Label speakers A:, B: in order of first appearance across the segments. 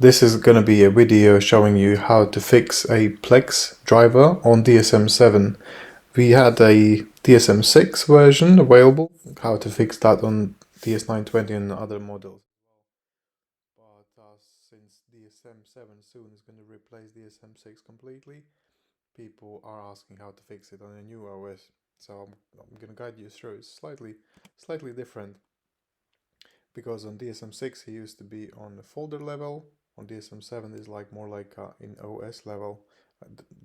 A: This is going to be a video showing you how to fix a Plex driver on DSM7. We had a DSM6 version available, how to fix that on DS920 and other models. But since DSM7 soon is going to replace DSM6 completely, people are asking how to fix it on a new OS. So I'm going to guide you through. It's slightly different, because on DSM6 he used to be on the folder level. On DSM7 is more like in OS level.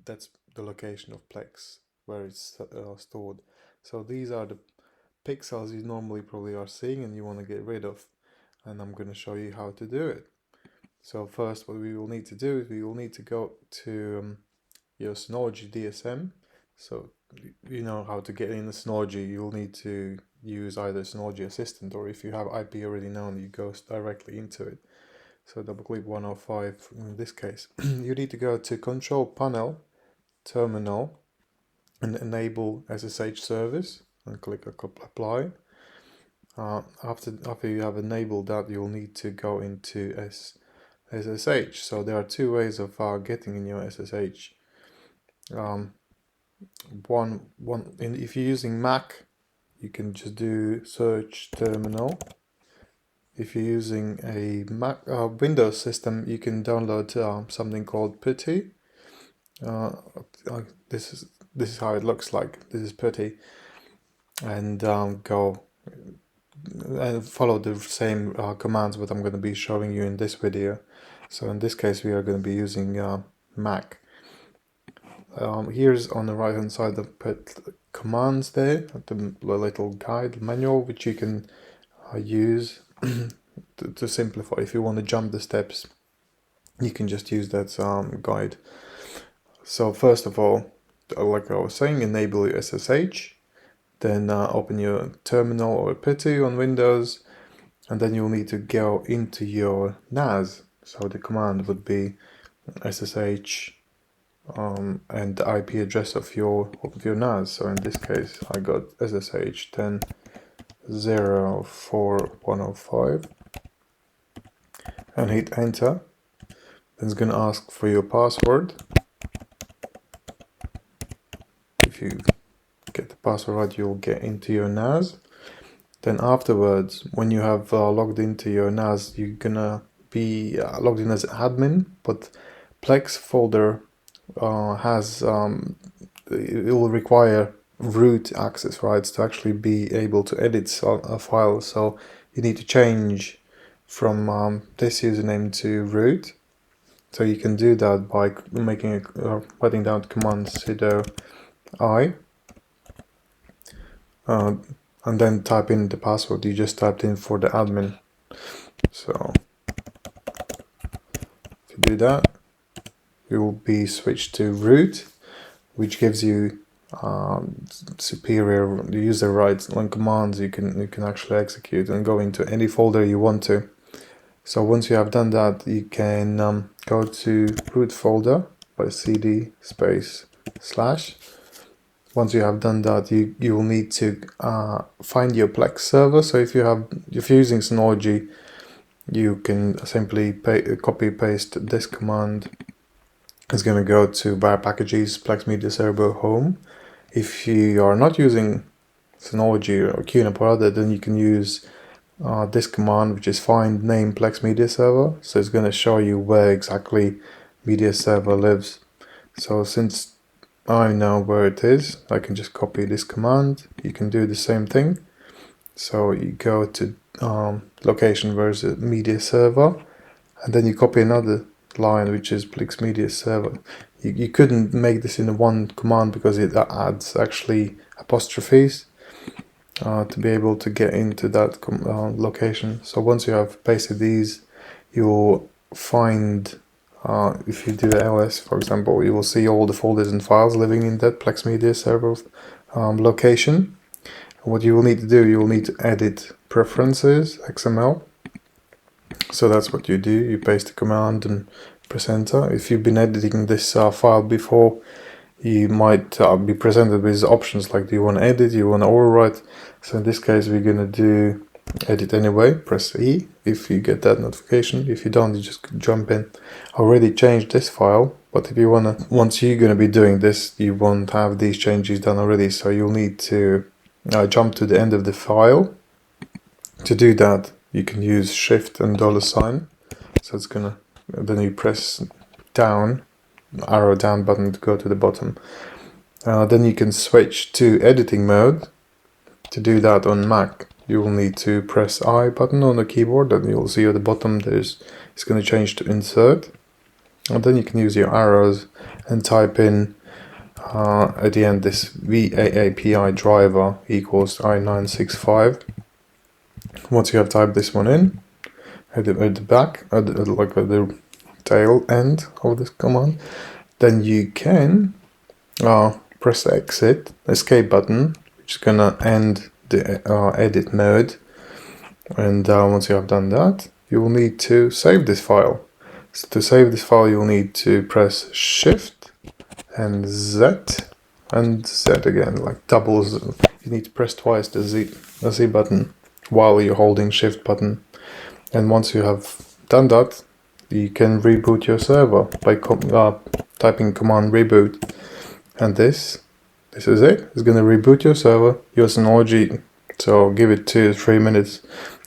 A: That's the location of Plex where it's stored. So these are the pixels you normally probably are seeing and you want to get rid of, and I'm going to show you how to do it. So first, what we will need to do is we will need to go to your Synology DSM. So you know how to get in the Synology. You'll need to use either Synology Assistant, or if you have IP already known, you go directly into it. So double click 105 in this case. You need to go to Control Panel, Terminal, and enable SSH service, and click Apply. After you have enabled that, you'll need to go into SSH. So there are two ways of getting in your SSH. If you're using Mac, you can just do search terminal. If you're using a Mac Windows system, you can download something called PuTTY. This is how it looks like. This is PuTTY, and go and follow the same commands what I'm going to be showing you in this video. So in this case, we are going to be using Mac. Here's on the right hand side the commands there, the little guide manual which you can use to simplify. If you want to jump the steps, you can just use that guide. So first of all, like I was saying, enable your SSH, then open your terminal or PuTTY on Windows, and then you'll need to go into your NAS. So the command would be SSH and the IP address of your NAS. So in this case, I got SSH 10.0.4.105 and hit enter. Then it's going to ask for your password. If you get the password right, you'll get into your NAS. Then afterwards, when you have logged into your NAS, you're gonna be logged in as admin, but Plex folder has it will require root access rights to actually be able to edit a file. So you need to change from this username to root. So you can do that by writing down the command sudo I, and then type in the password you just typed in for the admin. So if you do that, you will be switched to root, which gives you superior user rights and commands you can actually execute and go into any folder you want to. So once you have done that, you can go to root folder by cd /. Once you have done that, you will need to find your Plex server. So if you're using Synology, you can simply copy paste this command. It's going to go to Bar Packages, Plex Media Server Home. If you are not using Synology or QNAP or other, then you can use this command, which is find name Plex Media Server. So it's going to show you where exactly Media Server lives. So since I know where it is, I can just copy this command. You can do the same thing. So you go to location versus media server, and then you copy another line, which is Plex Media Server. You couldn't make this in one command because it adds actually apostrophes to be able to get into that location. So once you have pasted these, you'll find if you do ls, for example, you will see all the folders and files living in that Plex Media Server location. What you will need to do, you will need to edit preferences XML. So that's what you do. You paste the command and press enter. If you've been editing this file before, you might be presented with options like, do you want to edit, do you want to overwrite? So in this case, we're going to do edit anyway, press E if you get that notification. If you don't, you just jump in. I already changed this file, but if you wanna, once you're gonna be doing this, you won't have these changes done already, so you'll need to jump to the end of the file. To do that, you can use Shift and $sign. So it's gonna, then you press down, arrow down button to go to the bottom. Then you can switch to editing mode. To do that on Mac, you will need to press I button on the keyboard, and you'll see at the bottom it's going to change to insert. And then you can use your arrows and type in at the end this VAAPI driver equals I965. Once you have typed this one in, at the back, like at the tail end of this command, then you can press the escape button, which is gonna end the edit mode. And once you have done that, you will need to save this file. So to save this file, you will need to press Shift and Z and Z again, like doubles. You need to press twice the Z button while you're holding Shift button. And once you have done that, you can reboot your server by typing command reboot. And this is it. It's going to reboot your server, your Synology. So give it 2 to 3 minutes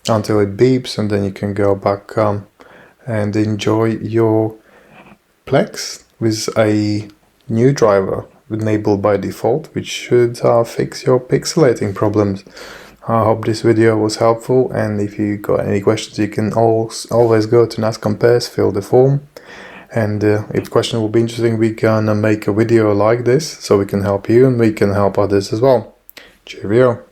A: until it beeps, and then you can go back and enjoy your Plex with a new driver enabled by default, which should fix your pixelating problems. I hope this video was helpful, and if you got any questions, you can always go to NAS Compares, fill the form. And if the question will be interesting, we can make a video like this so we can help you and we can help others as well. Cheerio.